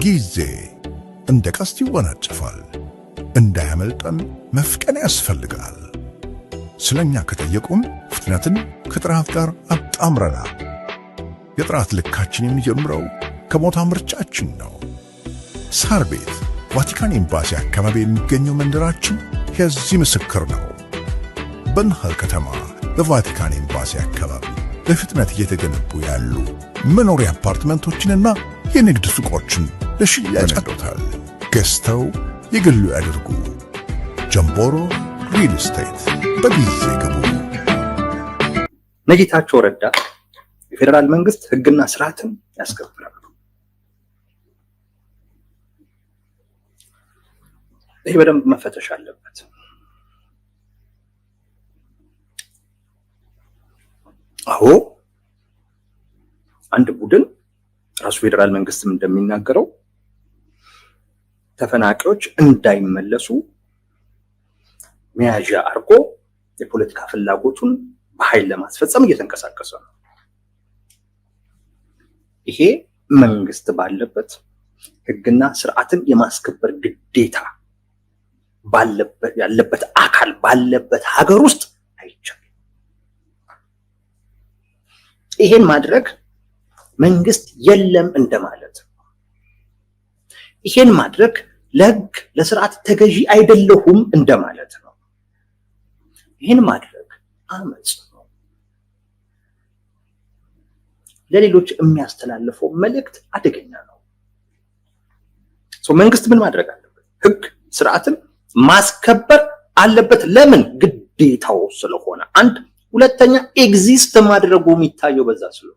ጊዜ እንደ ቀስት ይወናጨፋል። እንዳያመልጠን መፍቀን ያስፈልጋል። ስለኛ ከጠየቁም ፍጥነትን ከጥራት ጋር አጣምረናል። የጥራት ልካችን የሚጀምረው ከቦታ ምርጫችን ነው። ሳር ቤት ቫቲካን ኤምባሲ አካባቢ የሚገኘው መንደራችን የዚህ ምስክር ነው። በንሃል ከተማ በቫቲካን ኤምባሲ አካባቢ በፍጥነት እየተገነቡ ያሉ መኖሪያ አፓርትመንቶችንና የንግድ ሱቆችን ለሽያጭ አድርገዋል። ገዝተው የግሉ ያድርጉ። ጀምቦሮ ሪል ስቴት። በጊዜ ግቡ። ጌታቸው ረዳ የፌደራል መንግስት ህግና ስርዓትን ያስከብራሉ። ይህ በደንብ መፈተሽ አለበት። አዎ አንድ ቡድን ራሱ ፌደራል መንግስትም እንደሚናገረው ተፈናቃዮች እንዳይመለሱ መያዣ አርጎ የፖለቲካ ፍላጎቱን በኃይል ለማስፈጸም እየተንቀሳቀሰ ነው። ይሄ መንግስት ባለበት ህግና ስርዓትን የማስከበር ግዴታ ያለበት አካል ባለበት ሀገር ውስጥ አይቻልም። ይሄን ማድረግ መንግስት የለም እንደማለት ነው። ይሄን ማድረግ ለህግ ለስርዓት ተገዢ አይደለሁም እንደማለት ነው። ይሄን ማድረግ አመጽ ነው። ለሌሎች የሚያስተላልፈው መልእክት አደገኛ ነው። መንግስት ምን ማድረግ አለበት? ህግ ስርዓትን ማስከበር አለበት። ለምን? ግዴታው ስለሆነ። አንድ ሁለተኛ ኤግዚስት ማድረጉ የሚታየው በዛ ስለሆነ።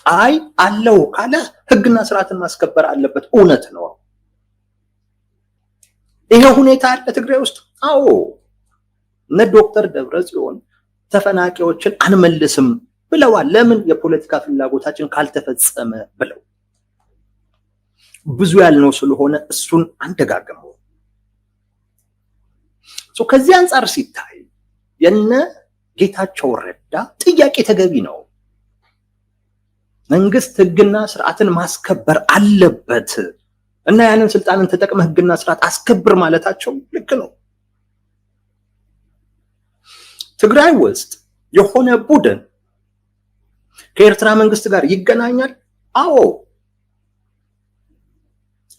አይ አለው ካለ ህግና ስርዓትን ማስከበር አለበት። እውነት ነው። ይሄ ሁኔታ አለ ትግራይ ውስጥ። አዎ እነ ዶክተር ደብረጽዮን ተፈናቃዮችን አንመልስም ብለዋል። ለምን? የፖለቲካ ፍላጎታችን ካልተፈጸመ ብለው። ብዙ ያልነው ስለሆነ እሱን አንደጋገመው። ከዚህ አንፃር ሲታይ የነ ጌታቸው ረዳ ጥያቄ ተገቢ ነው። መንግስት ህግና ስርዓትን ማስከበር አለበት እና ያንን ስልጣንን ተጠቅመ ህግና ስርዓት አስከብር ማለታቸው ልክ ነው። ትግራይ ውስጥ የሆነ ቡድን ከኤርትራ መንግስት ጋር ይገናኛል። አዎ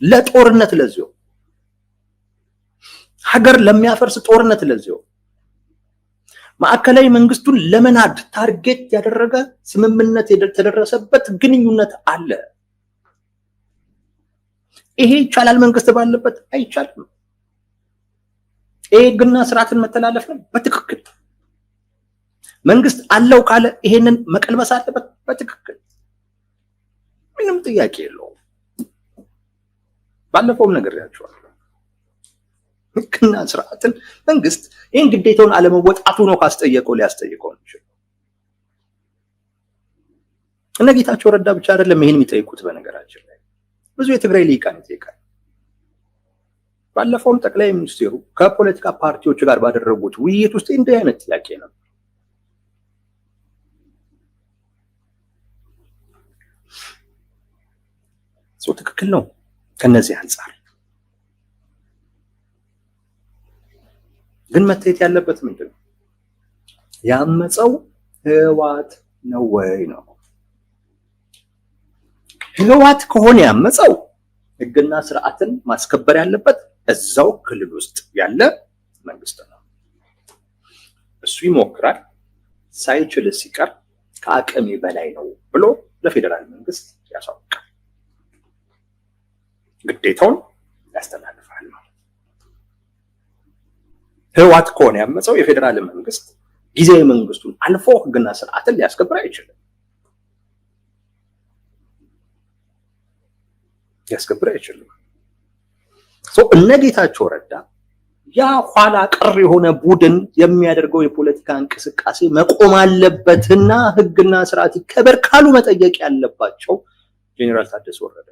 ለጦርነት ለዚሁ ሀገር ለሚያፈርስ ጦርነት ለዚሁ ማዕከላዊ መንግስቱን ለመናድ ታርጌት ያደረገ ስምምነት የተደረሰበት ግንኙነት አለ። ይሄ ይቻላል መንግስት ባለበት? አይቻልም። ይሄ ህግና ስርዓትን መተላለፍ ነው። በትክክል መንግስት አለው ካለ ይሄንን መቀልበስ አለበት። በትክክል ምንም ጥያቄ የለውም። ባለፈውም ነግሬያችኋለሁ። ህግና ስርዓትን መንግስት ይህን ግዴታውን አለመወጣቱ ነው ካስጠየቀው ሊያስጠይቀው ነው። እነ ጌታቸው ረዳ ብቻ አይደለም ይሄን የሚጠይቁት። በነገራችን ላይ ብዙ የትግራይ ሊቃን ይጠይቃል። ባለፈውም ጠቅላይ ሚኒስትሩ ከፖለቲካ ፓርቲዎች ጋር ባደረጉት ውይይት ውስጥ እንዲህ አይነት ጥያቄ ነው። ትክክል ነው። ከነዚህ አንፃር ግን መታየት ያለበት ምንድን ነው? ያመፀው ህወሓት ነው ወይ ነው? ህወሓት ከሆነ ያመፀው ህግና ስርዓትን ማስከበር ያለበት እዛው ክልል ውስጥ ያለ መንግስት ነው። እሱ ይሞክራል፣ ሳይችል ሲቀር ከአቅሜ በላይ ነው ብሎ ለፌደራል መንግስት ያሳውቃል። ግዴታውን ያስተላልፋል ማለት። ህወሓት ከሆነ ያመፀው የፌደራል መንግስት ጊዜያዊ መንግስቱን አልፎ ህግና ስርዓትን ሊያስከብር አይችልም። እነ ጌታቸው ረዳ ያ ኋላ ቀር የሆነ ቡድን የሚያደርገው የፖለቲካ እንቅስቃሴ መቆም አለበትና ህግና ስርዓት ይከበር ካሉ መጠየቅ ያለባቸው ጄኔራል ታደሰ ወረደ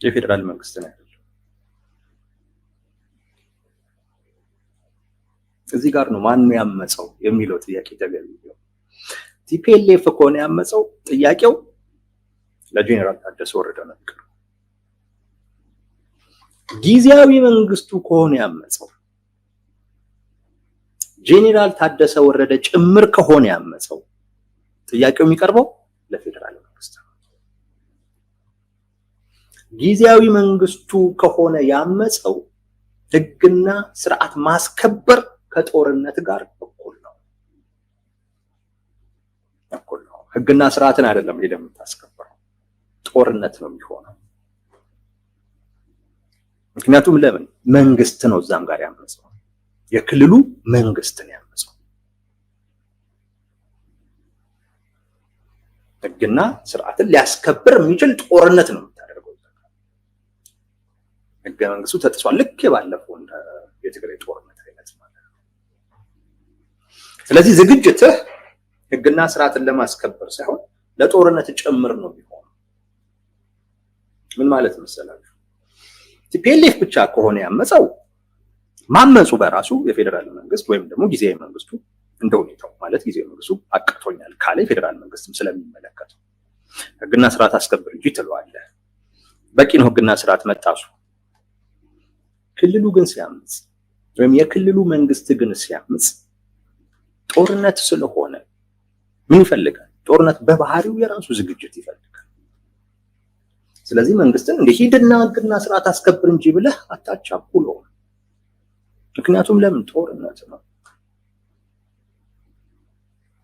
የፌደራል መንግስት ነው። እዚህ ጋር ነው ማን ያመፀው የሚለው ጥያቄ ተገቢ ነው። ቲፒኤልኤፍ ከሆነ ያመፀው ጥያቄው ለጄኔራል ታደሰ ወረደ ነው። ጊዜያዊ መንግስቱ ከሆነ ያመፀው ጄኔራል ታደሰ ወረደ ጭምር ከሆነ ያመፀው ጥያቄው የሚቀርበው ለፌደራል መንግስት ነው። ጊዜያዊ መንግስቱ ከሆነ ያመፀው ህግና ስርዓት ማስከበር ከጦርነት ጋር እኩል ነው። ህግና ስርዓትን አይደለም ሄደህ የምታስከብረው፣ ጦርነት ነው የሚሆነው። ምክንያቱም ለምን መንግስት ነው እዛም ጋር ያመፀው፣ የክልሉ መንግስት ነው ያመፀው። ህግና ስርዓትን ሊያስከብር የሚችል ጦርነት ነው የምታደርገው። ህገ መንግስቱ ተጥሷል፣ ልክ ባለፈው እንደ የትግራይ ጦርነት አይነት ማለት ነው። ስለዚህ ዝግጅትህ ህግና ስርዓትን ለማስከበር ሳይሆን ለጦርነት ጭምር ነው የሚሆነው። ምን ማለት መሰላችሁ? ቲፒኤልኤፍ ብቻ ከሆነ ያመፀው ማመፁ በራሱ የፌደራል መንግስት ወይም ደግሞ ጊዜያዊ መንግስቱ እንደ ሁኔታው ማለት ጊዜያዊ መንግስቱ አቅቶኛል ካለ የፌደራል መንግስትም ስለሚመለከተው ህግና ስርዓት አስከብር እንጂ ትለዋለህ። በቂ ነው ህግና ስርዓት መጣሱ። ክልሉ ግን ሲያምፅ ወይም የክልሉ መንግስት ግን ሲያምፅ ጦርነት ስለሆነ ምን ይፈልጋል? ጦርነት በባህሪው የራሱ ዝግጅት ይፈልጋል። ስለዚህ መንግስትን እንደ ሂድና ህግና ስርዓት አስከብር እንጂ ብለህ አታቻኩለው። ምክንያቱም ለምን ጦርነት ነው።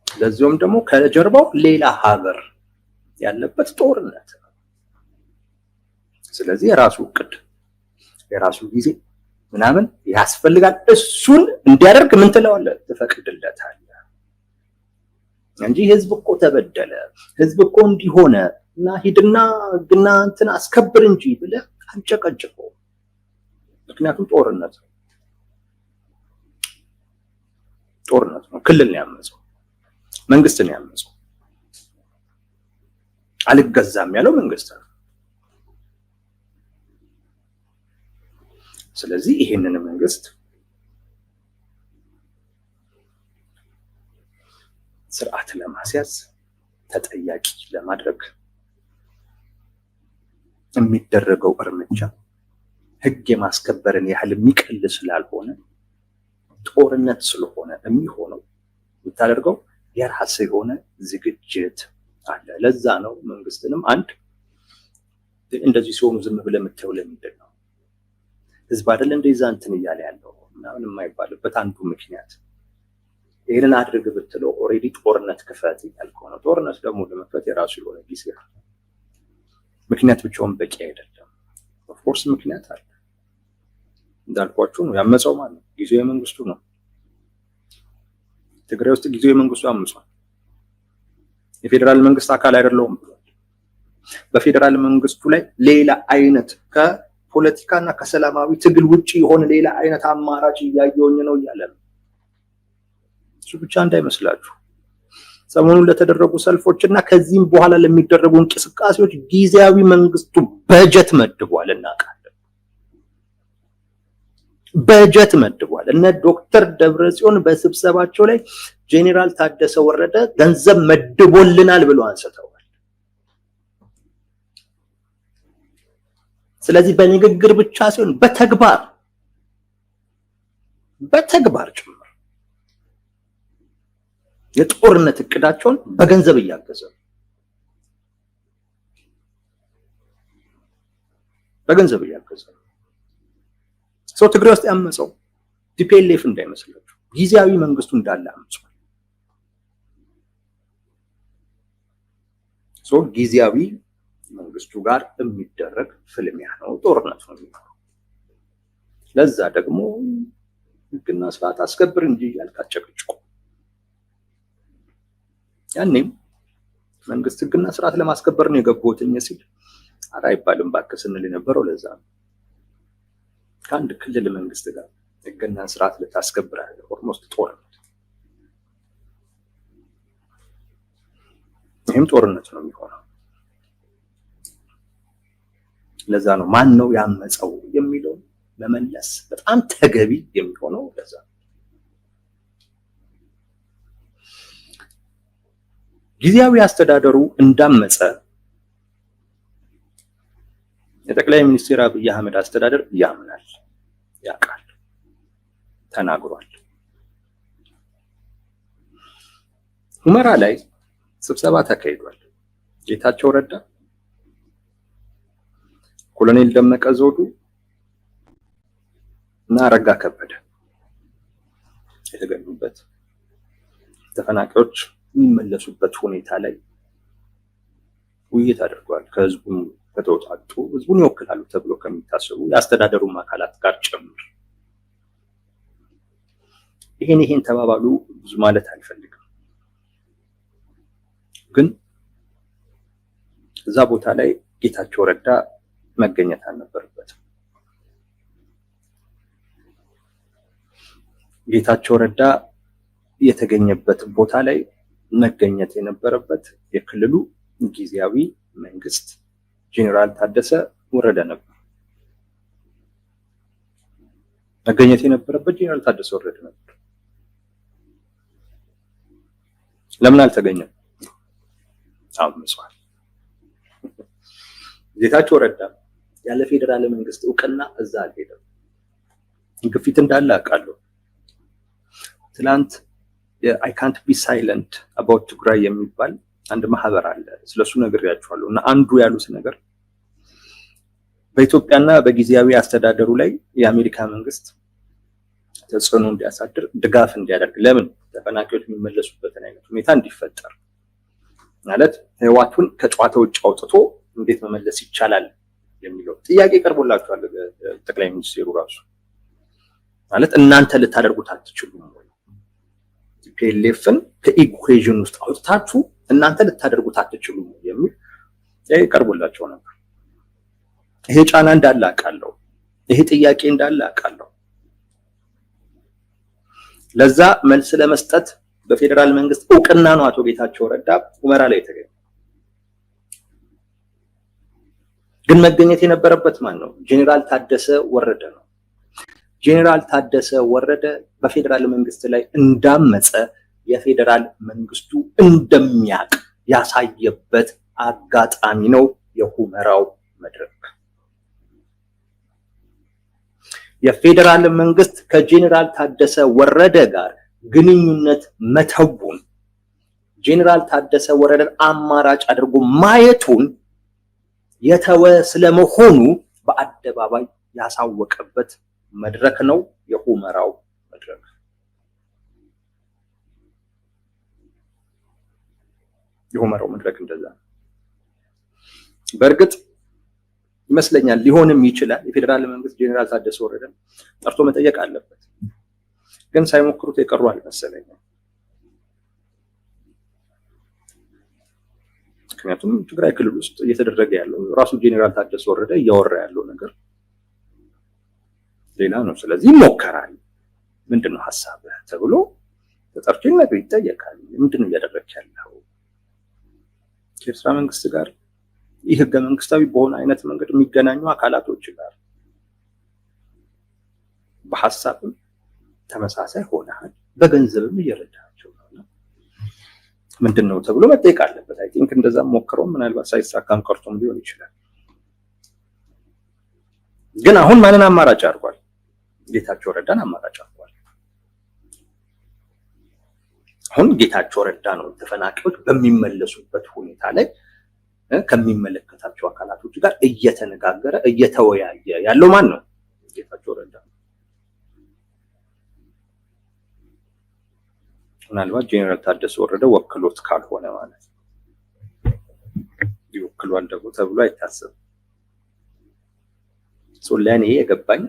ለዚያም ደግሞ ከጀርባው ሌላ ሀገር ያለበት ጦርነት ነው። ስለዚህ የራሱ እቅድ የራሱ ጊዜ ምናምን ያስፈልጋል። እሱን እንዲያደርግ ምን ትለዋለህ? ትፈቅድለታለህ እንጂ ህዝብ እኮ ተበደለ፣ ህዝብ እኮ እንዲሆነ እና ሂድና ህግና እንትን አስከብር እንጂ ብለህ አንጨቀጭቀው። ምክንያቱም ጦርነት ነው። ጦርነት ነው። ክልል ነው ያመፀው፣ መንግስት ነው ያመፀው። አልገዛም ያለው መንግስት ነው። ስለዚህ ይሄንን መንግስት ስርዓት ለማስያዝ ተጠያቂ ለማድረግ የሚደረገው እርምጃ ህግ የማስከበርን ያህል የሚቀል ስላልሆነ ጦርነት ስለሆነ የሚሆነው የምታደርገው የራስ የሆነ ዝግጅት አለ። ለዛ ነው መንግስትንም አንድ እንደዚህ ሲሆኑ ዝም ብለህ የምታየው ለምንድን ነው? ህዝብ አይደል እንደዛ እንትን እያለ ያለው ምናምን የማይባልበት አንዱ ምክንያት ይሄንን አድርግ ብትለው ኦሬዲ ጦርነት ክፈት ያልከው ነው። ጦርነት ደግሞ ለመክፈት የራሱ የሆነ ጊዜ አለ። ምክንያት ብቻውን በቂ አይደለም። ኦፍ ኮርስ ምክንያት አለ። እንዳልኳችሁ ነው ያመፀው ማለት ነው ጊዜያዊ መንግስቱ ነው። ትግራይ ውስጥ ጊዜያዊ መንግስቱ አምጿል። የፌደራል መንግስት አካል አይደለውም ብሏል። በፌደራል መንግስቱ ላይ ሌላ አይነት ከፖለቲካና ከሰላማዊ ትግል ውጪ የሆነ ሌላ አይነት አማራጭ እያየሁኝ ነው እያለ ነው። እሱ ብቻ እንዳይመስላችሁ ሰሞኑን ለተደረጉ ሰልፎችና ከዚህም በኋላ ለሚደረጉ እንቅስቃሴዎች ጊዜያዊ መንግስቱ በጀት መድቧል። እናውቃለን። በጀት መድቧል። እነ ዶክተር ደብረጽዮን በስብሰባቸው ላይ ጄኔራል ታደሰ ወረደ ገንዘብ መድቦልናል ብሎ አንስተዋል። ስለዚህ በንግግር ብቻ ሳይሆን በተግባር ጭምር የጦርነት እቅዳቸውን በገንዘብ እያገዘ ሰው ትግራይ ውስጥ ያመፀው ቲፒኤልኤፍ እንዳይመስላችሁ ጊዜያዊ መንግስቱ እንዳለ አመፀው። ሰው ጊዜያዊ መንግስቱ ጋር የሚደረግ ፍልሚያ ነው፣ ጦርነት ነው የሚሆነው። ለዛ ደግሞ ህግና ስርዓት አስከብር እንጂ ያልካጨቅጭቁ ያኔም መንግስት ህግና ስርዓት ለማስከበር ነው የገባሁትኝ ሲል ኧረ አይባልም እባክህ ስንል የነበረው ለዛ ነው። ከአንድ ክልል መንግስት ጋር ህግና ስርዓት ልታስከብር ያለ ኦልሞስት ጦርነት፣ ይህም ጦርነት ነው የሚሆነው። ለዛ ነው ማን ነው ያመፀው የሚለው መመለስ በጣም ተገቢ የሚሆነው ለዛ ነው። ጊዜያዊ አስተዳደሩ እንዳመፀ የጠቅላይ ሚኒስትር አብይ አህመድ አስተዳደር ያምናል፣ ያውቃል፣ ተናግሯል። ሁመራ ላይ ስብሰባ ተካሂዷል። ጌታቸው ረዳ፣ ኮሎኔል ደመቀ ዘውዱ እና አረጋ ከበደ የተገኙበት ተፈናቃዮች የሚመለሱበት ሁኔታ ላይ ውይይት አድርገዋል። ከህዝቡ ከተወጣጡ ህዝቡን ይወክላሉ ተብሎ ከሚታሰቡ የአስተዳደሩም አካላት ጋር ጭምር። ይሄን ተባባሉ ብዙ ማለት አልፈልግም፣ ግን እዛ ቦታ ላይ ጌታቸው ረዳ መገኘት አልነበረበትም። ጌታቸው ረዳ የተገኘበት ቦታ ላይ መገኘት የነበረበት የክልሉ ጊዜያዊ መንግስት ጄኔራል ታደሰ ወረደ ነበር። መገኘት የነበረበት ጄኔራል ታደሰ ወረደ ነበር። ለምን አልተገኘም? አምጿል። ጌታቸው ረዳ ያለ ፌዴራል መንግስት እውቅና እዛ አልሄደም። ግፊት እንዳለ አውቃለሁ። ትላንት I can't be silent about ትግራይ የሚባል አንድ ማህበር አለ። ስለሱ ነግሬያችኋለሁ። እና አንዱ ያሉት ነገር በኢትዮጵያና በጊዜያዊ አስተዳደሩ ላይ የአሜሪካ መንግስት ተጽዕኖ እንዲያሳድር ድጋፍ እንዲያደርግ፣ ለምን ተፈናቃዮች የሚመለሱበትን አይነት ሁኔታ እንዲፈጠር ማለት ህዋቱን ከጨዋታ ውጭ አውጥቶ እንዴት መመለስ ይቻላል የሚለው ጥያቄ ቀርቦላችኋል። ጠቅላይ ሚኒስትሩ ራሱ ማለት እናንተ ልታደርጉት አትችሉም ወይ? ፒኤልኤፍን ከኢኩዌዥን ውስጥ አውጥታችሁ እናንተ ልታደርጉት አትችሉም የሚል ጥያቄ ቀርቦላቸው ነበር። ይሄ ጫና እንዳለ አውቃለሁ። ይሄ ጥያቄ እንዳለ አውቃለሁ። ለዛ መልስ ለመስጠት በፌዴራል መንግስት እውቅና ነው አቶ ጌታቸው ረዳ ሁመራ ላይ የተገኘ። ግን መገኘት የነበረበት ማን ነው? ጄኔራል ታደሰ ወረደ ነው። ጄኔራል ታደሰ ወረደ በፌዴራል መንግስት ላይ እንዳመፀ የፌዴራል መንግስቱ እንደሚያውቅ ያሳየበት አጋጣሚ ነው የሁመራው መድረክ። የፌዴራል መንግስት ከጄኔራል ታደሰ ወረደ ጋር ግንኙነት መተውን ጄኔራል ታደሰ ወረደን አማራጭ አድርጎ ማየቱን የተወ ስለመሆኑ በአደባባይ ያሳወቀበት መድረክ ነው የሁመራው መድረክ። የሁመራው መድረክ እንደዛ ነው። በእርግጥ ይመስለኛል ሊሆንም ይችላል የፌዴራል መንግስት ጄኔራል ታደሰ ወረደን ጠርቶ መጠየቅ አለበት። ግን ሳይሞክሩት የቀሩ አልመሰለኝም። ምክንያቱም ትግራይ ክልል ውስጥ እየተደረገ ያለው ራሱ ጄኔራል ታደሰ ወረደ እያወራ ያለው ነገር ሌላ ነው። ስለዚህ ይሞከራል። ምንድነው ሐሳብህ ተብሎ ተጠርቶ ይጠየቃል። ምንድነው እያደረክ ያለው? ከኤርትራ መንግስት ጋር ይህ ህገ መንግስታዊ በሆነ አይነት መንገድ የሚገናኙ አካላቶች ጋር በሐሳብም ተመሳሳይ ሆነሃል፣ በገንዘብም እየረዳቸው ነው። ምንድነው ተብሎ መጠየቅ አለበት። አይ ቲንክ እንደዛም ሞክረው ምናልባት ሳይሳካም ቀርቶም ሊሆን ይችላል። ግን አሁን ማንን አማራጭ አድርጓል? ጌታቸው ረዳን አማራጭ አድርጓል። አሁን ጌታቸው ረዳ ነው ተፈናቃዮች በሚመለሱበት ሁኔታ ላይ ከሚመለከታቸው አካላቶች ጋር እየተነጋገረ እየተወያየ ያለው ማን ነው? ጌታቸው ረዳ። ምናልባት ጄኔራል ታደሰ ወረደ ወክሎት ካልሆነ ማለት ነው። ይወክሏል ደግሞ ተብሎ አይታሰብም። ሶላኔ የገባኝ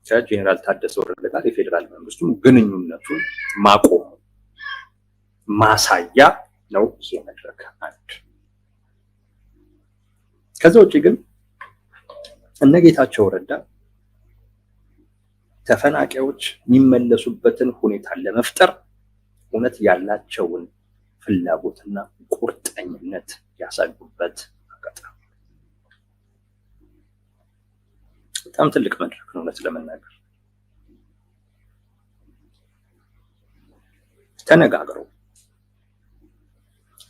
ከጄኔራል ታደሰ ወረደ ጋር የፌዴራል መንግስቱ ግንኙነቱን ማቆም ማሳያ ነው ይሄ መድረክ አንድ። ከዛ ውጪ ግን እነ ጌታቸው ረዳ ተፈናቃዮች የሚመለሱበትን ሁኔታ ለመፍጠር እውነት ያላቸውን ፍላጎትና ቁርጠኝነት ያሳዩበት አጋጣሚ በጣም ትልቅ መድረክ ነው። እውነት ለመናገር ተነጋግረው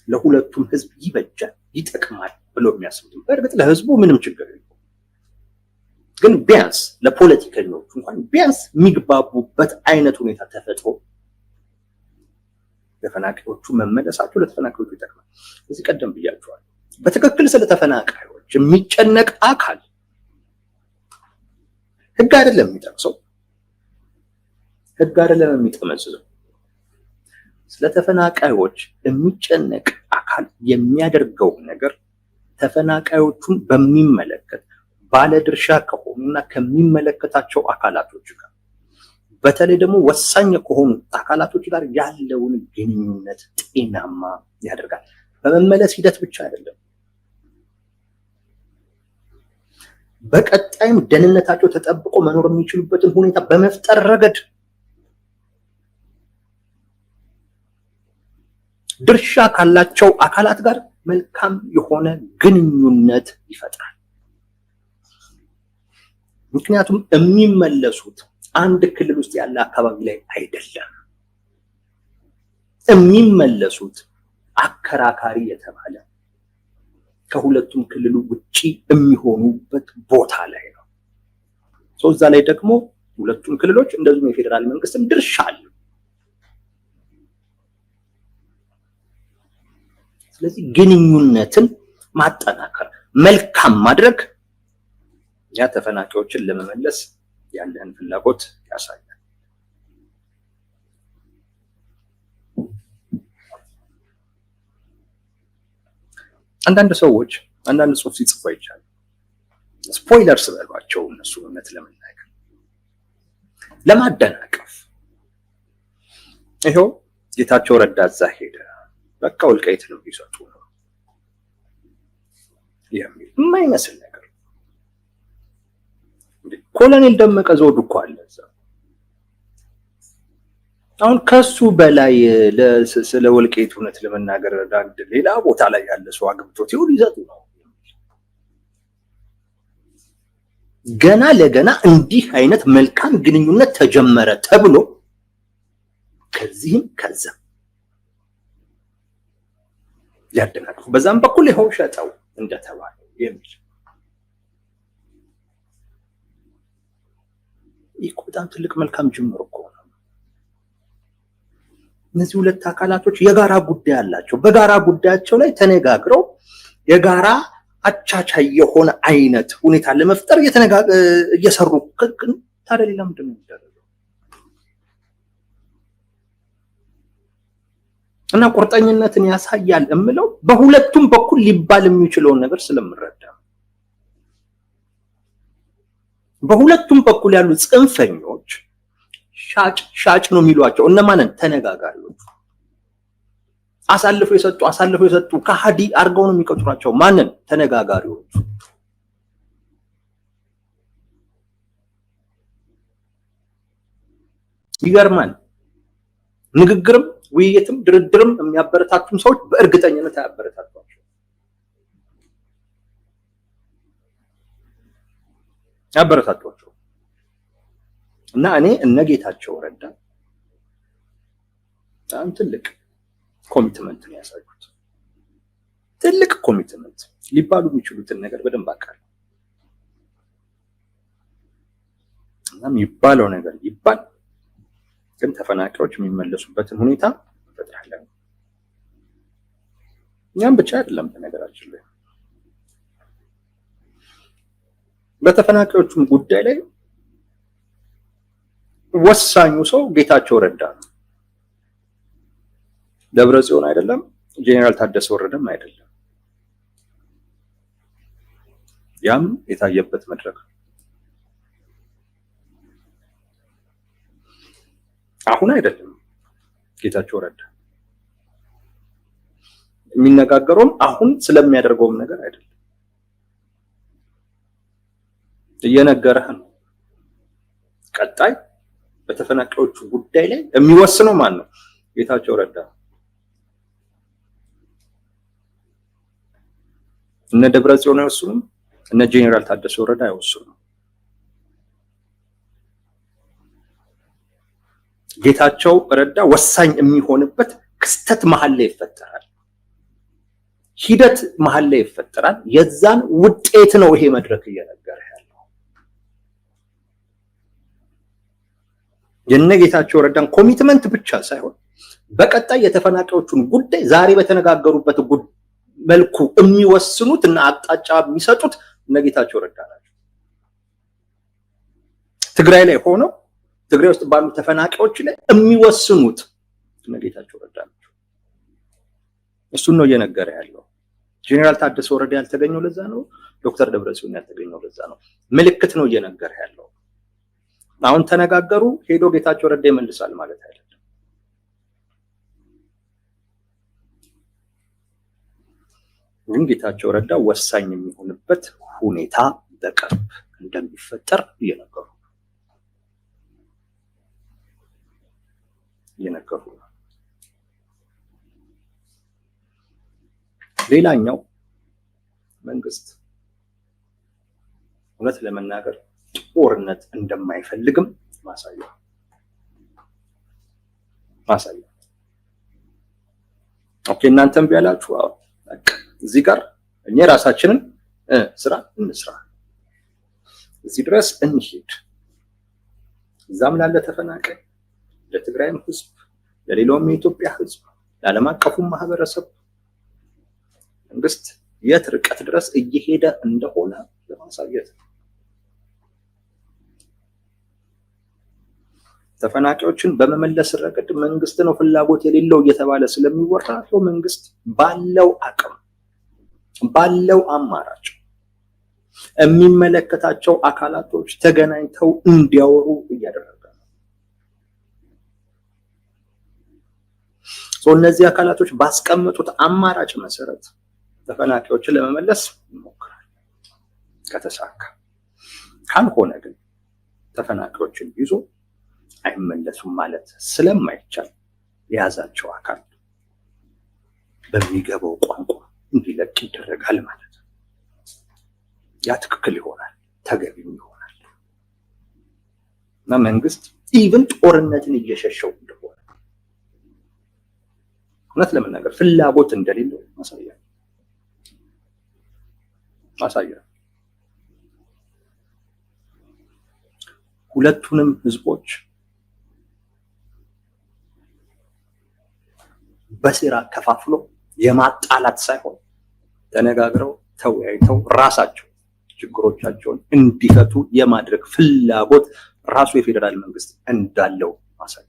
ለሁለቱም ህዝብ ይበጃል፣ ይጠቅማል ብሎ የሚያስቡት በእርግጥ ለህዝቡ ምንም ችግር የለውም። ግን ቢያንስ ለፖለቲከኞቹ እንኳን ቢያንስ የሚግባቡበት አይነት ሁኔታ ተፈጥሮ ተፈናቃዮቹ መመለሳቸው ለተፈናቃዮቹ ይጠቅማል። እዚህ ቀደም ብያቸዋል። በትክክል ስለ ተፈናቃዮች የሚጨነቅ አካል ህግ አይደለም የሚጠቅሰው፣ ህግ አይደለም የሚጠመዝዘው። ስለ ተፈናቃዮች የሚጨነቅ አካል የሚያደርገው ነገር ተፈናቃዮቹን በሚመለከት ባለድርሻ ከሆኑና ከሚመለከታቸው አካላቶች ጋር በተለይ ደግሞ ወሳኝ ከሆኑ አካላቶች ጋር ያለውን ግንኙነት ጤናማ ያደርጋል። በመመለስ ሂደት ብቻ አይደለም፣ በቀጣይም ደህንነታቸው ተጠብቆ መኖር የሚችሉበትን ሁኔታ በመፍጠር ረገድ ድርሻ ካላቸው አካላት ጋር መልካም የሆነ ግንኙነት ይፈጥራል። ምክንያቱም የሚመለሱት አንድ ክልል ውስጥ ያለ አካባቢ ላይ አይደለም። የሚመለሱት አከራካሪ የተባለ ከሁለቱም ክልሉ ውጪ የሚሆኑበት ቦታ ላይ ነው። እዛ ላይ ደግሞ ሁለቱም ክልሎች እንደዚሁም የፌዴራል መንግስትም ድርሻ አለ። ስለዚህ ግንኙነትን ማጠናከር፣ መልካም ማድረግ ያ ተፈናቃዮችን ለመመለስ ያለን ፍላጎት ያሳያል። አንዳንድ ሰዎች አንዳንድ ጽሑፍ ሲጽፉ አይቻልም። ስፖይለርስ በሏቸው እነሱ እውነት ለመናገር ለማደናቀፍ ይሄው ጌታቸው ረዳ እዛ ሄደ፣ በቃ ወልቃይት ነው ሊሰጡ ነው የሚል የማይመስል ነገር። ኮሎኔል ደመቀ ዘውዱ እኮ አለ እዛ። አሁን ከሱ በላይ ስለ ወልቃይት እውነት ለመናገር አንድ ሌላ ቦታ ላይ ያለ ሰው አግብቶት ይሁን ይዘጡ ነው። ገና ለገና እንዲህ አይነት መልካም ግንኙነት ተጀመረ ተብሎ ከዚህም ከዛም ያደናቅፉ፣ በዛም በኩል ይኸው ሸጠው እንደተባለው የሚል ይህ በጣም ትልቅ መልካም ጅምር እኮ ነው። እነዚህ ሁለት አካላቶች የጋራ ጉዳይ አላቸው። በጋራ ጉዳያቸው ላይ ተነጋግረው የጋራ አቻቻይ የሆነ አይነት ሁኔታ ለመፍጠር እየሰሩ ታዲያ ሌላ ምንድን ነው የሚደረገው? እና ቁርጠኝነትን ያሳያል እምለው በሁለቱም በኩል ሊባል የሚችለውን ነገር ስለምረዳ፣ በሁለቱም በኩል ያሉ ጽንፈኞች ሻጭ ነው የሚሏቸው እነማንን? ተነጋጋሪዎች። አሳልፈው የሰጡ ከሃዲ አድርገው ነው የሚቆጥሯቸው። ማንን? ተነጋጋሪዎች። ይገርማል። ንግግርም ውይይትም ድርድርም የሚያበረታቱም ሰዎች በእርግጠኝነት ያበረታቷቸው እና እኔ እነ ጌታቸው ረዳ በጣም ትልቅ ኮሚትመንት ነው ያሳዩት። ትልቅ ኮሚትመንት ሊባሉ የሚችሉትን ነገር በደንብ አውቃለሁ። እና የሚባለው ነገር ይባል፣ ግን ተፈናቃዮች የሚመለሱበትን ሁኔታ እንፈጥራለን። እኛም ብቻ አይደለም በነገራችን ላይ በተፈናቃዮቹም ጉዳይ ላይ ወሳኙ ሰው ጌታቸው ረዳ ነው። ደብረጽዮን አይደለም፣ ጄኔራል ታደሰ ወረደም አይደለም። ያም የታየበት መድረክ አሁን አይደለም። ጌታቸው ረዳ የሚነጋገረውም አሁን ስለሚያደርገውም ነገር አይደለም፣ እየነገረህ ነው። ቀጣይ በተፈናቃዮቹ ጉዳይ ላይ የሚወስነው ማን ነው? ጌታቸው ረዳ። እነ ደብረጽዮን አይወስኑም፣ እነ ጄኔራል ታደሰ ወረዳ አይወስኑም። ጌታቸው ረዳ ወሳኝ የሚሆንበት ክስተት መሀል ላይ ይፈጠራል። ሂደት መሀል ላይ ይፈጠራል። የዛን ውጤት ነው ይሄ መድረክ እየነገረ ያለው። የነጌታቸው ረዳን ኮሚትመንት ብቻ ሳይሆን በቀጣይ የተፈናቃዮቹን ጉዳይ ዛሬ በተነጋገሩበት መልኩ የሚወስኑት እና አቅጣጫ የሚሰጡት እነጌታቸው ረዳ ናቸው። ትግራይ ላይ ሆነው ትግራይ ውስጥ ባሉ ተፈናቃዮች ላይ የሚወስኑት እነጌታቸው ረዳ ናቸው። እሱን ነው እየነገረ ያለው። ጄኔራል ታደሰ ወረደ ያልተገኘው ለዛ ነው። ዶክተር ደብረጽዮን ያልተገኘው ለዛ ነው። ምልክት ነው እየነገረ ያለው። አሁን ተነጋገሩ ሄዶ ጌታቸው ረዳ ይመልሳል ማለት አይደለም። ግን ጌታቸው ረዳ ወሳኝ የሚሆንበት ሁኔታ በቅርብ እንደሚፈጠር እየነገሩ ነው። ሌላኛው መንግስት እውነት ለመናገር ጦርነት እንደማይፈልግም ማሳያ ኦኬ እናንተም ቢያላችሁ እዚህ ጋር እኛ ራሳችንን ስራ እንስራ፣ እዚህ ድረስ እንሂድ፣ እዛም ላለ ተፈናቃይ፣ ለትግራይም ህዝብ፣ ለሌላውም የኢትዮጵያ ህዝብ፣ ለዓለም አቀፉ ማህበረሰብ መንግስት የት ርቀት ድረስ እየሄደ እንደሆነ ለማሳየት ተፈናቃዮችን በመመለስ ረገድ መንግስት ነው ፍላጎት የሌለው እየተባለ ስለሚወራ መንግስት ባለው አቅም ባለው አማራጭ የሚመለከታቸው አካላቶች ተገናኝተው እንዲያወሩ እያደረገ ነው። እነዚህ አካላቶች ባስቀመጡት አማራጭ መሰረት ተፈናቃዮችን ለመመለስ ይሞክራል። ከተሳካ፣ ካልሆነ ግን ተፈናቃዮችን ይዞ አይመለሱም ማለት ስለማይቻል የያዛቸው አካል በሚገባው ቋንቋ እንዲለቅ ይደረጋል ማለት ነው። ያ ትክክል ይሆናል፣ ተገቢም ይሆናል። እና መንግስት ኢቭን ጦርነትን እየሸሸው እንደሆነ እውነት ለመናገር ፍላጎት እንደሌለው ማሳያ ሁለቱንም ህዝቦች በሴራ ከፋፍሎ የማጣላት ሳይሆን ተነጋግረው ተወያይተው ራሳቸው ችግሮቻቸውን እንዲፈቱ የማድረግ ፍላጎት ራሱ የፌደራል መንግስት እንዳለው ማሳያ።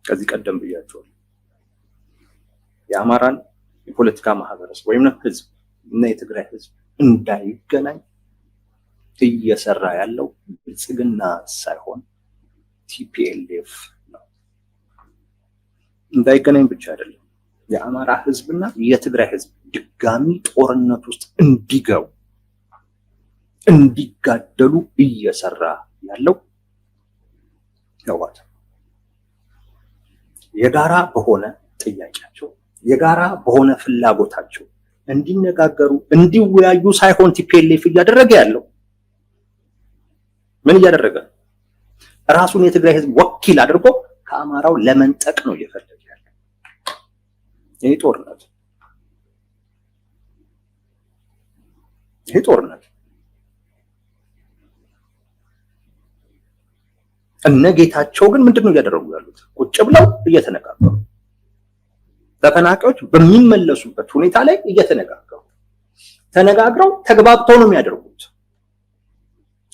ከዚህ ቀደም ብያቸዋል። የአማራን የፖለቲካ ማህበረሰብ ወይም ህዝብ እና የትግራይ ህዝብ እንዳይገናኝ እየሰራ ያለው ብልጽግና ሳይሆን ቲፒኤልኤፍ ነው። እንዳይገናኝ ብቻ አይደለም፣ የአማራ ህዝብና የትግራይ ህዝብ ድጋሚ ጦርነት ውስጥ እንዲገቡ እንዲጋደሉ እየሰራ ያለው ህወሓት የጋራ በሆነ ጥያቄያቸው የጋራ በሆነ ፍላጎታቸው እንዲነጋገሩ እንዲወያዩ ሳይሆን ቲፒኤልኤፍ እያደረገ ያለው ምን እያደረገ ራሱን የትግራይ ህዝብ ወኪል አድርጎ ከአማራው ለመንጠቅ ነው እየፈለገ ያለው። ይሄ ጦርነት እነ ጌታቸው ግን ምንድነው እያደረጉ ያሉት? ቁጭ ብለው እየተነጋገሩ ተፈናቃዮች በሚመለሱበት ሁኔታ ላይ እየተነጋገሩ ተነጋግረው ተግባብተው ነው የሚያደርጉት።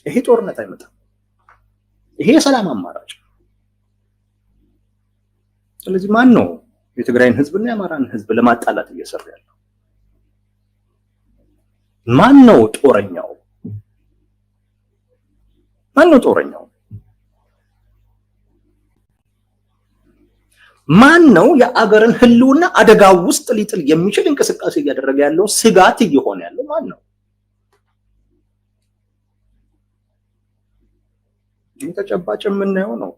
ይሄ ጦርነት አይመጣም። ይሄ የሰላም አማራጭ። ስለዚህ ማን ነው የትግራይን ህዝብና የአማራን ህዝብ ለማጣላት እየሰራ ያለው? ማን ነው ጦረኛው? ማን ነው የአገርን ህልውና አደጋ ውስጥ ሊጥል የሚችል እንቅስቃሴ እያደረገ ያለው? ስጋት እየሆነ ያለው ማን ነው? ተጨባጭ የምናየው ነው።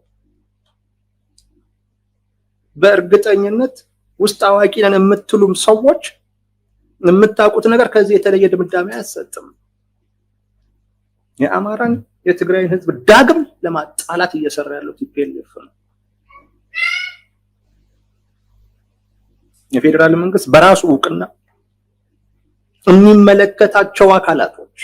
በእርግጠኝነት ውስጥ አዋቂ ነን የምትሉም ሰዎች የምታውቁት ነገር ከዚህ የተለየ ድምዳሜ አያሰጥም። የአማራን የትግራይን ህዝብ ዳግም ለማጣላት እየሰራ ያለው ቲፒኤልኤፍ ነው። የፌዴራል መንግስት በራሱ እውቅና የሚመለከታቸው አካላቶች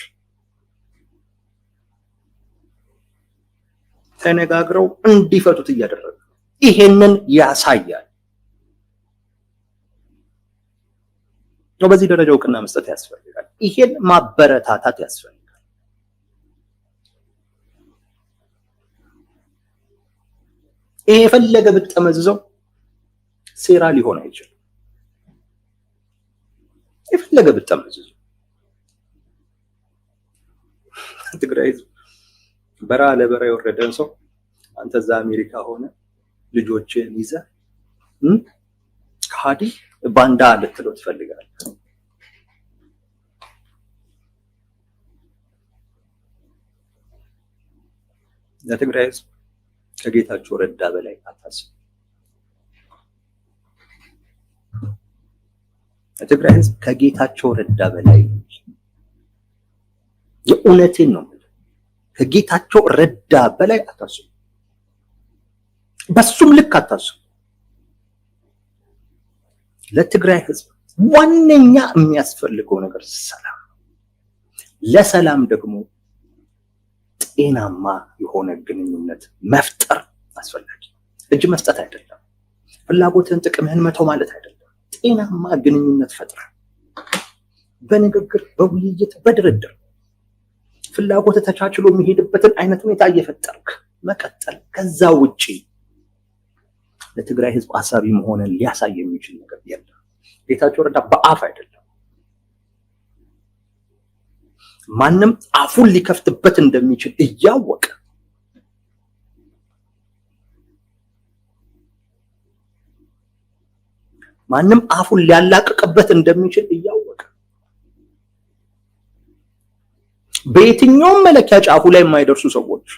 ተነጋግረው እንዲፈቱት እያደረገ ይሄንን ያሳያል። በዚህ ደረጃ እውቅና መስጠት ያስፈልጋል። ይሄን ማበረታታት ያስፈልጋል። ይሄ የፈለገ ብትጠመዝዘው ሴራ ሊሆን አይችልም። የፈለገ ብትጠመዝዘው ትግራይ በረሃ ለበረሃ የወረደን ሰው አንተ እዛ አሜሪካ ሆነ ልጆችን ይዘህ ከሃዲ ባንዳ ልትለው ትፈልጋለህ። ለትግራይ ህዝብ ከጌታቸው ረዳ በላይ አታስብ። ለትግራይ ህዝብ ከጌታቸው ረዳ በላይ የእውነቴን ነው። ከጌታቸው ረዳ በላይ አታስብ። በሱም ልክ አታስብ። ለትግራይ ህዝብ ዋነኛ የሚያስፈልገው ነገር ሰላም። ለሰላም ደግሞ ጤናማ የሆነ ግንኙነት መፍጠር አስፈላጊ። እጅ መስጠት አይደለም፣ ፍላጎትን ጥቅምህን መተው ማለት አይደለም። ጤናማ ግንኙነት ፈጥረ በንግግር በውይይት በድርድር ፍላጎት ተቻችሎ የሚሄድበትን አይነት ሁኔታ እየፈጠርክ መቀጠል። ከዛ ውጪ ለትግራይ ህዝብ አሳቢ መሆንን ሊያሳይ የሚችል ነገር የለም። ጌታቸው ረዳ በአፍ አይደለም ማንም አፉን ሊከፍትበት እንደሚችል እያወቀ ማንም አፉን ሊያላቅቅበት እንደሚችል እያወቀ በየትኛውም መለኪያ ጫፉ ላይ የማይደርሱ ሰዎች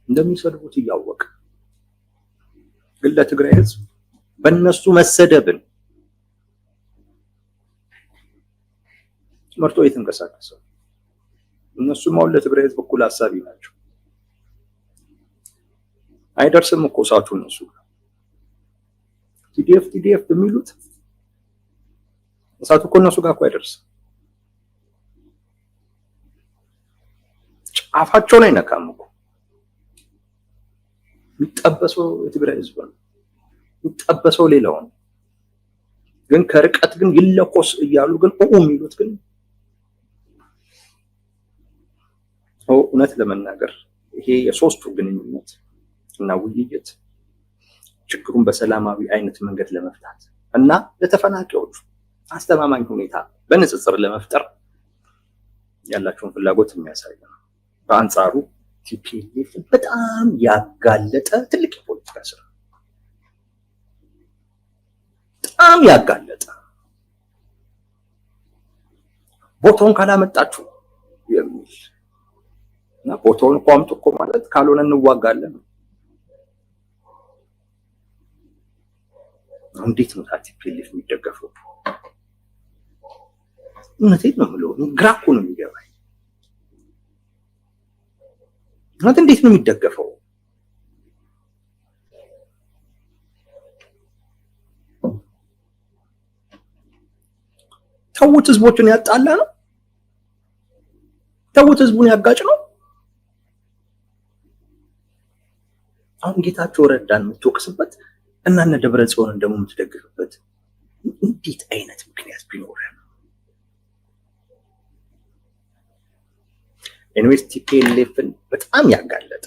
እንደሚሰድቡት እያወቀ ግን ለትግራይ ህዝብ በእነሱ መሰደብን መርጦ የተንቀሳቀሰው እነሱም አሁን ለትግራይ ህዝብ እኩል ሀሳቢ ናቸው። አይደርስም እኮ እሳቱ እነሱ ቲዲኤፍ የሚሉት እሳቱ እኮ እነሱ ጋር እኮ አይደርስም። ጫፋቸውን አይነካም እኮ። የሚጠበሰው የትግራይ ህዝብ ነው፣ የሚጠበሰው ሌላው ነው። ግን ከርቀት ግን ይለኮስ እያሉ ግን የሚሉት ግን እውነት ለመናገር ይሄ የሶስቱ ግንኙነት እና ውይይት ችግሩን በሰላማዊ አይነት መንገድ ለመፍታት እና ለተፈናቃዮቹ አስተማማኝ ሁኔታ በንጽጽር ለመፍጠር ያላቸውን ፍላጎት የሚያሳይ ነው። በአንጻሩ ቲፒኤልኤፍ በጣም ያጋለጠ ትልቅ የፖለቲካ ስራ በጣም ያጋለጠ ቦታውን ካላመጣችሁ የሚል እና ቦታውን እኮ አምጡ እኮ ማለት ካልሆነ እንዋጋለን። እንዴት ነው ቲፒኤልኤፍ የሚደገፈው? እውነቴን ነው የምለው፣ ግራ እኮ ነው የሚገባኝ። እንዴት ነው የሚደገፈው? ተውት፣ ህዝቦችን ያጣላ ነው። ተውት፣ ህዝቡን ያጋጭ ነው። አሁን ጌታቸው ረዳን የምትወቅስበት እና እነ ደብረጽዮንን ደግሞ የምትደግፍበት እንዴት አይነት ምክንያት ቢኖር ነው? ኤንዌስ ቲፒኤልኤፍን በጣም ያጋለጠ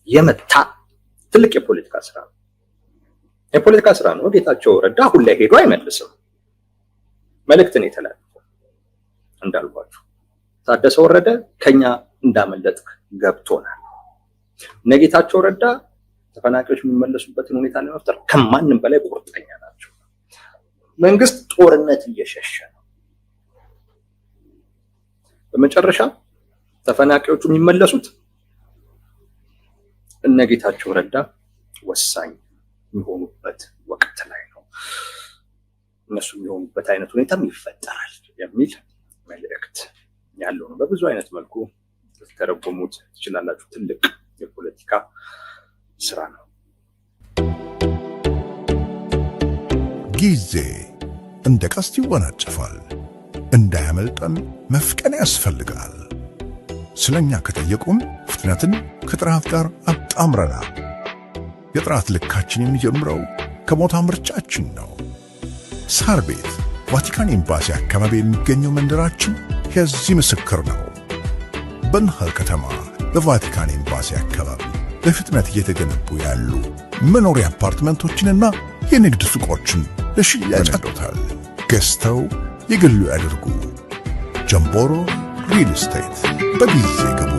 የመታ ትልቅ የፖለቲካ ስራ ነው። የፖለቲካ ስራ ነው። ጌታቸው ረዳ አሁን ላይ ሄዶ አይመልስም። መልእክትን የተላለፈው እንዳልኳችሁ ታደሰ ወረደ ከኛ እንዳመለጥክ ገብቶናል። ጌታቸው ረዳ ተፈናቃዮች የሚመለሱበትን ሁኔታ ለመፍጠር ከማንም በላይ ቁርጠኛ ናቸው። መንግስት ጦርነት እየሸሸ ነው። በመጨረሻ ተፈናቃዮቹ የሚመለሱት ጌታቸው ረዳ ወሳኝ የሚሆኑበት ወቅት ላይ ነው። እነሱ የሚሆኑበት አይነት ሁኔታም ይፈጠራል የሚል መልእክት ያለው ነው። በብዙ አይነት መልኩ ልትተረጉሙት ትችላላችሁ። ትልቅ የፖለቲካ ስራ ነው። ጊዜ እንደ ቀስት ይወናጨፋል። እንዳያመልጠን መፍቀን ያስፈልጋል። ስለኛ ከጠየቁን ፍጥነትን ከጥራት ጋር አጣምረናል። የጥራት ልካችን የሚጀምረው ከቦታ ምርጫችን ነው። ሳር ቤት ቫቲካን ኤምባሲ አካባቢ የሚገኘው መንደራችን የዚህ ምስክር ነው። በመሃል ከተማ በቫቲካን ኤምባሲ አካባቢ በፍጥነት እየተገነቡ ያሉ መኖሪያ አፓርትመንቶችንና የንግድ ሱቆችን ለሽያጭ አቅርበናል። ገዝተው የግሉ ያድርጉ። ጀምቦሮ ሪል ስቴት። በጊዜ ግቡ።